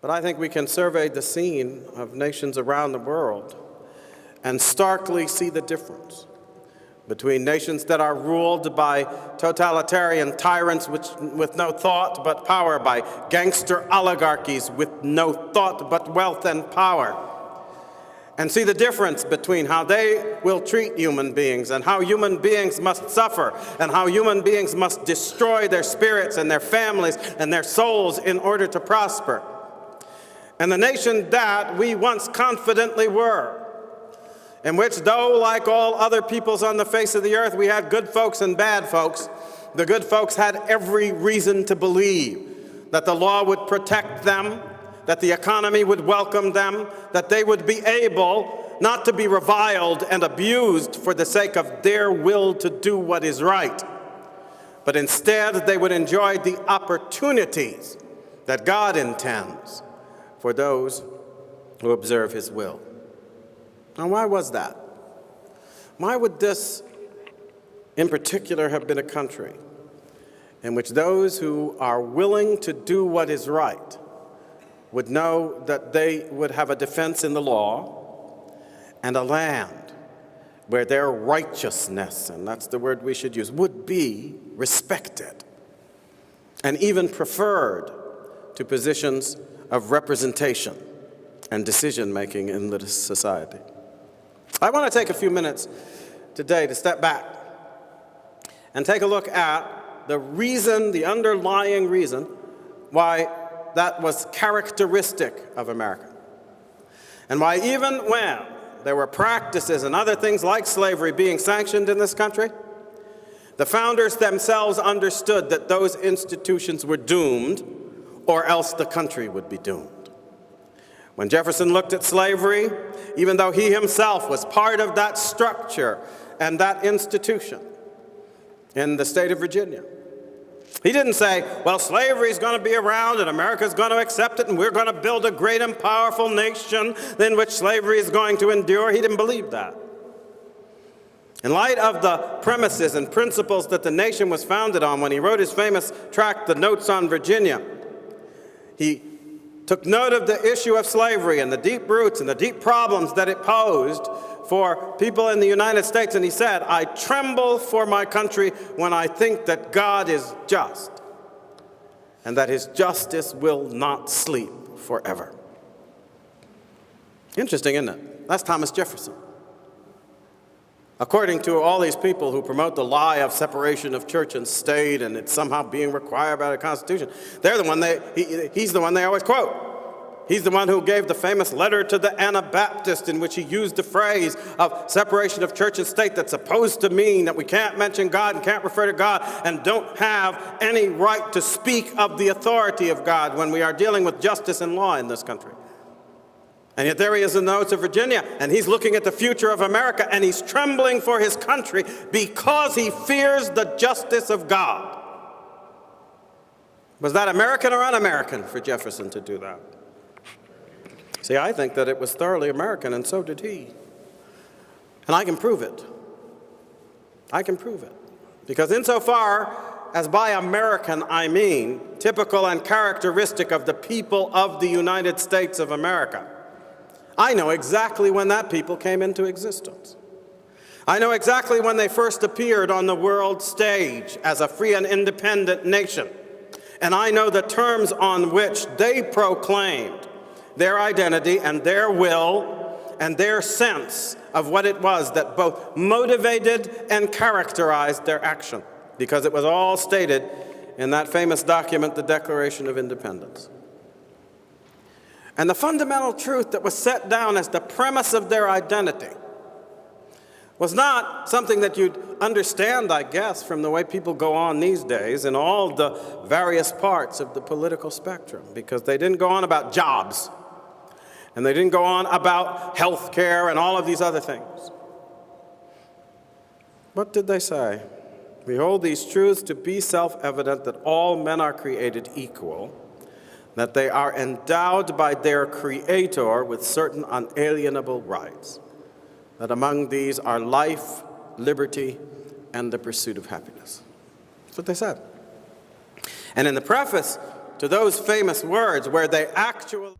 But I think we can survey the scene of nations around the world and starkly see the difference between nations that are ruled by totalitarian tyrants with no thought but power, by gangster oligarchies with no thought but wealth and power, and see the difference between how they will treat human beings and how human beings must suffer and how human beings must destroy their spirits and their families and their souls in order to prosper. And the nation that we once confidently were, in which, though like all other peoples on the face of the earth, we had good folks and bad folks, the good folks had every reason to believe that the law would protect them, that the economy would welcome them, that they would be able not to be reviled and abused for the sake of their will to do what is right, but instead they would enjoy the opportunities that God intends for those who observe his will. Now, why was that? Why would this, in particular, have been a country in which those who are willing to do what is right would know that they would have a defense in the law and a land where their righteousness, and that's the word we should use, would be respected and even preferred to positions of representation and decision-making in the society? I want to take a few minutes today to step back and take a look at the reason, the underlying reason, why that was characteristic of America. And why even when there were practices and other things like slavery being sanctioned in this country, the founders themselves understood that those institutions were doomed, or else the country would be doomed. When Jefferson looked at slavery, even though he himself was part of that structure and that institution in the state of Virginia, he didn't say, well, slavery is going to be around and America's going to accept it and we're going to build a great and powerful nation in which slavery is going to endure. He didn't believe that. In light of the premises and principles that the nation was founded on, when he wrote his famous tract, The Notes on Virginia, he took note of the issue of slavery and the deep roots and the deep problems that it posed for people in the United States, and he said, I tremble for my country when I think that God is just and that his justice will not sleep forever. Interesting, isn't it? That's Thomas Jefferson. According to all these people who promote the lie of separation of church and state and it's somehow being required by the Constitution, he's the one they always quote. He's the one who gave the famous letter to the Anabaptist in which he used the phrase of separation of church and state that's supposed to mean that we can't mention God and can't refer to God and don't have any right to speak of the authority of God when we are dealing with justice and law in this country. And yet there he is in the Notes of Virginia, and he's looking at the future of America, and he's trembling for his country because he fears the justice of God. Was that American or un-American for Jefferson to do that? See, I think that it was thoroughly American, and so did he. And I can prove it. I can prove it. Because insofar as by American I mean typical and characteristic of the people of the United States of America, I know exactly when that people came into existence. I know exactly when they first appeared on the world stage as a free and independent nation. And I know the terms on which they proclaimed their identity and their will and their sense of what it was that both motivated and characterized their action, because it was all stated in that famous document, the Declaration of Independence. And the fundamental truth that was set down as the premise of their identity was not something that you'd understand, I guess, from the way people go on these days in all the various parts of the political spectrum, because they didn't go on about jobs, and they didn't go on about health care and all of these other things. What did they say? We hold these truths to be self-evident that all men are created equal, that they are endowed by their Creator with certain unalienable rights, that among these are life, liberty, and the pursuit of happiness. That's what they said. And in the preface to those famous words where they actually